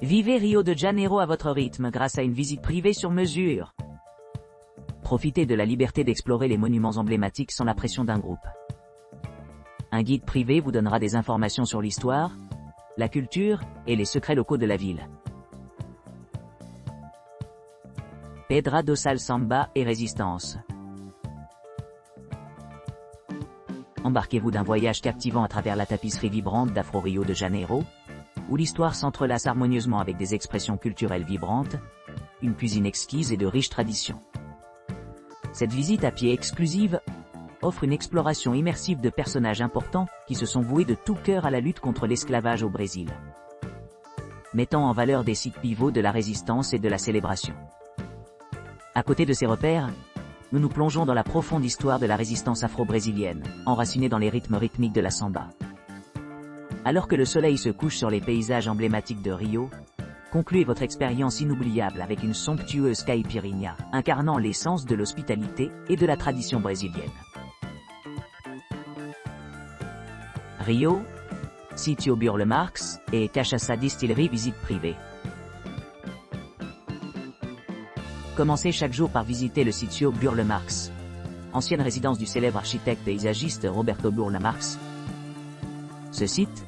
Vivez Rio de Janeiro à votre rythme grâce à une visite privée sur mesure. Profitez de la liberté d'explorer les monuments emblématiques sans la pression d'un groupe. Un guide privé vous donnera des informations sur l'histoire, la culture et les secrets locaux de la ville. Pedra do Sal Samba et Résistance. Embarquez-vous d'un voyage captivant à travers la tapisserie vibrante d'Afro Rio de Janeiro, où l'histoire s'entrelace harmonieusement avec des expressions culturelles vibrantes, une cuisine exquise et de riches traditions. Cette visite à pied exclusive offre une exploration immersive de personnages importants qui se sont voués de tout cœur à la lutte contre l'esclavage au Brésil, mettant en valeur des sites pivots de la résistance et de la célébration. À côté de ces repères, nous nous plongeons dans la profonde histoire de la résistance afro-brésilienne, enracinée dans les rythmes rythmiques de la samba. Alors que le soleil se couche sur les paysages emblématiques de Rio, concluez votre expérience inoubliable avec une somptueuse caipirinha, incarnant l'essence de l'hospitalité et de la tradition brésilienne. Rio, Sítio Burle Marx et Cachaça Distillery visite privée. Commencez chaque jour par visiter le Sítio Burle Marx, ancienne résidence du célèbre architecte paysagiste Roberto Burle Marx. Ce site,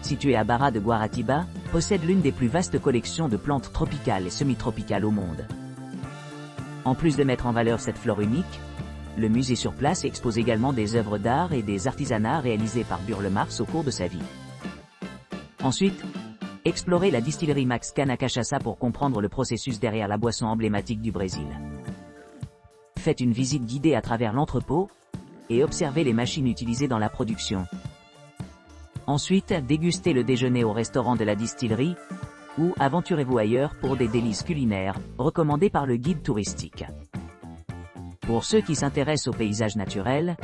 situé à Barra de Guaratiba, possède l'une des plus vastes collections de plantes tropicales et semi-tropicales au monde. En plus de mettre en valeur cette flore unique, le musée sur place expose également des œuvres d'art et des artisanats réalisés par Burle Marx au cours de sa vie. Ensuite, explorez la distillerie Max Cana Cachaça pour comprendre le processus derrière la boisson emblématique du Brésil. Faites une visite guidée à travers l'entrepôt et observez les machines utilisées dans la production. Ensuite, dégustez le déjeuner au restaurant de la distillerie ou aventurez-vous ailleurs pour des délices culinaires recommandés par le guide touristique. Pour ceux qui s'intéressent aux paysages naturels,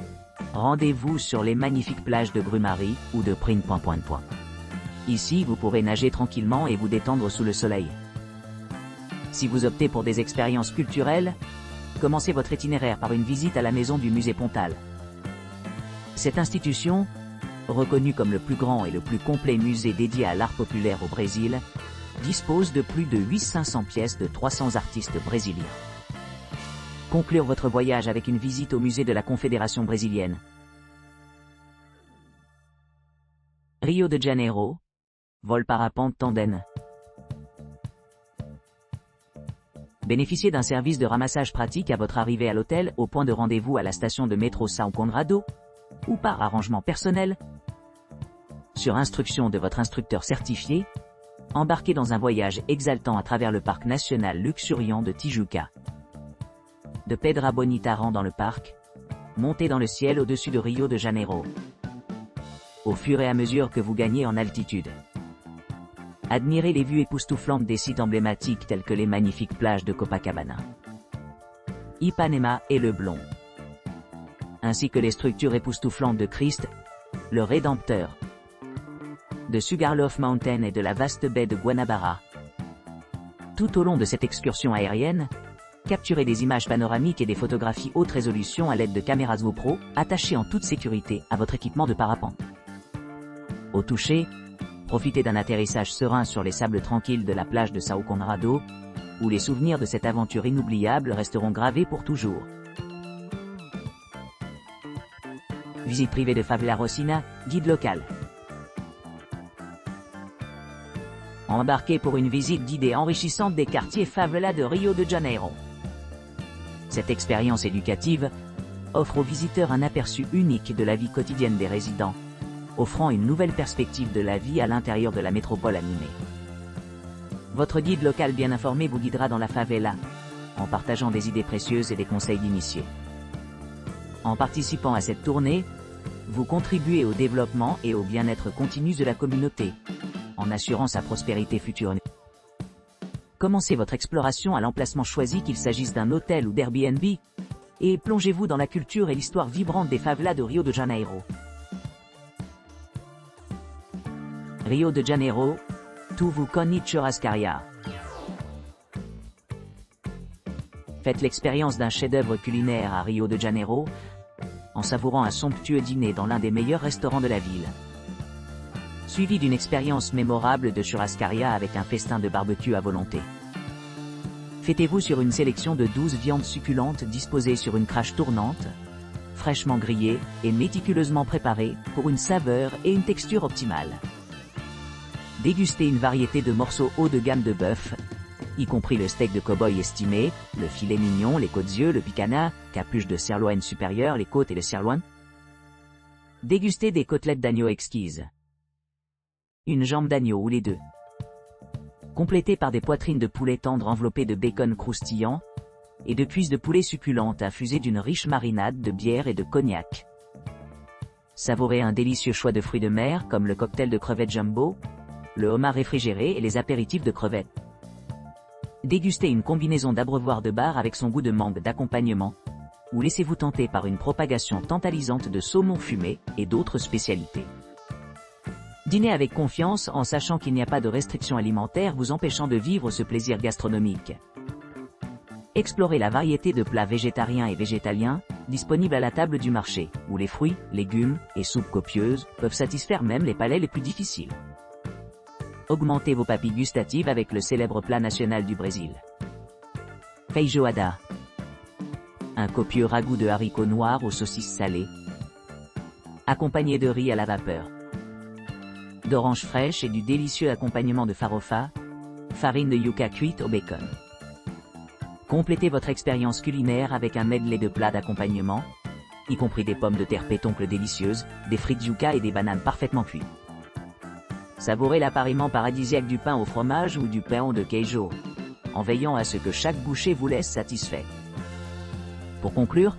rendez-vous sur les magnifiques plages de Grumari ou de Prine. Ici, vous pourrez nager tranquillement et vous détendre sous le soleil. Si vous optez pour des expériences culturelles, commencez votre itinéraire par une visite à la maison du musée Pontal. Cette institution, reconnue comme le plus grand et le plus complet musée dédié à l'art populaire au Brésil, dispose de plus de 8500 pièces de 300 artistes brésiliens. Conclure votre voyage avec une visite au musée de la Confédération brésilienne. Rio de Janeiro, vol parapente tandem. Bénéficiez d'un service de ramassage pratique à votre arrivée à l'hôtel, au point de rendez-vous à la station de métro São Conrado, ou par arrangement personnel. Sur instruction de votre instructeur certifié, embarquez dans un voyage exaltant à travers le parc national luxuriant de Tijuca. De Pedra Bonita rend dans le parc, montez dans le ciel au-dessus de Rio de Janeiro. Au fur et à mesure que vous gagnez en altitude, admirez les vues époustouflantes des sites emblématiques tels que les magnifiques plages de Copacabana, Ipanema et Le Blon, ainsi que les structures époustouflantes de Christ, le Rédempteur, de Sugarloaf Mountain et de la vaste baie de Guanabara. Tout au long de cette excursion aérienne, capturez des images panoramiques et des photographies haute résolution à l'aide de caméras GoPro, attachées en toute sécurité à votre équipement de parapente. Au toucher, profitez d'un atterrissage serein sur les sables tranquilles de la plage de São Conrado, où les souvenirs de cette aventure inoubliable resteront gravés pour toujours. Visite privée de Favela Rosina, guide local. Embarquez pour une visite guidée enrichissante des quartiers favela de Rio de Janeiro. Cette expérience éducative offre aux visiteurs un aperçu unique de la vie quotidienne des résidents, offrant une nouvelle perspective de la vie à l'intérieur de la métropole animée. Votre guide local bien informé vous guidera dans la favela, en partageant des idées précieuses et des conseils d'initiés. En participant à cette tournée, vous contribuez au développement et au bien-être continu de la communauté, en assurant sa prospérité future. Commencez votre exploration à l'emplacement choisi, qu'il s'agisse d'un hôtel ou d'Airbnb, et plongez-vous dans la culture et l'histoire vibrante des favelas de Rio de Janeiro. Rio de Janeiro, tudo com churrascaria. Faites l'expérience d'un chef-d'œuvre culinaire à Rio de Janeiro, en savourant un somptueux dîner dans l'un des meilleurs restaurants de la ville. suivi d'une expérience mémorable de churrascaria avec un festin de barbecue à volonté. Fêtez-vous sur une sélection de 12 viandes succulentes disposées sur une crache tournante, fraîchement grillées et méticuleusement préparées pour une saveur et une texture optimale. Dégustez une variété de morceaux haut de gamme de bœuf, y compris le steak de cow-boy estimé, le filet mignon, les côtes-yeux, le picanha, capuche de sirloin supérieur, les côtes et le sirloin. Dégustez des côtelettes d'agneau exquises. Une jambe d'agneau ou les deux. Complétées par des poitrines de poulet tendre enveloppées de bacon croustillant, et de cuisses de poulet succulentes infusées d'une riche marinade de bière et de cognac. Savourez un délicieux choix de fruits de mer comme le cocktail de crevettes jumbo, le homard réfrigéré et les apéritifs de crevettes. Dégustez une combinaison d'abreuvoir de bar avec son goût de mangue d'accompagnement, ou laissez-vous tenter par une propagation tantalisante de saumon fumé et d'autres spécialités. Dînez avec confiance en sachant qu'il n'y a pas de restrictions alimentaires vous empêchant de vivre ce plaisir gastronomique. Explorez la variété de plats végétariens et végétaliens, disponibles à la table du marché, où les fruits, légumes et soupes copieuses peuvent satisfaire même les palais les plus difficiles. Augmentez vos papilles gustatives avec le célèbre plat national du Brésil. Feijoada. Un copieux ragoût de haricots noirs aux saucisses salées, accompagné de riz à la vapeur, d'oranges fraîches et du délicieux accompagnement de farofa, farine de yucca cuite au bacon. Complétez votre expérience culinaire avec un medley de plats d'accompagnement, y compris des pommes de terre pétoncles délicieuses, des frites yucca et des bananes parfaitement cuites. Savourez l'appariement paradisiaque du pain au fromage ou du pain de queijo, en veillant à ce que chaque bouchée vous laisse satisfait. Pour conclure,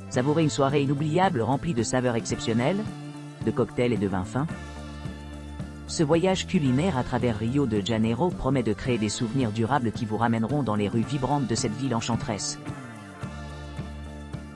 savourez une soirée inoubliable remplie de saveurs exceptionnelles, de cocktails et de vins fins. Ce voyage culinaire à travers Rio de Janeiro promet de créer des souvenirs durables qui vous ramèneront dans les rues vibrantes de cette ville enchanteresse.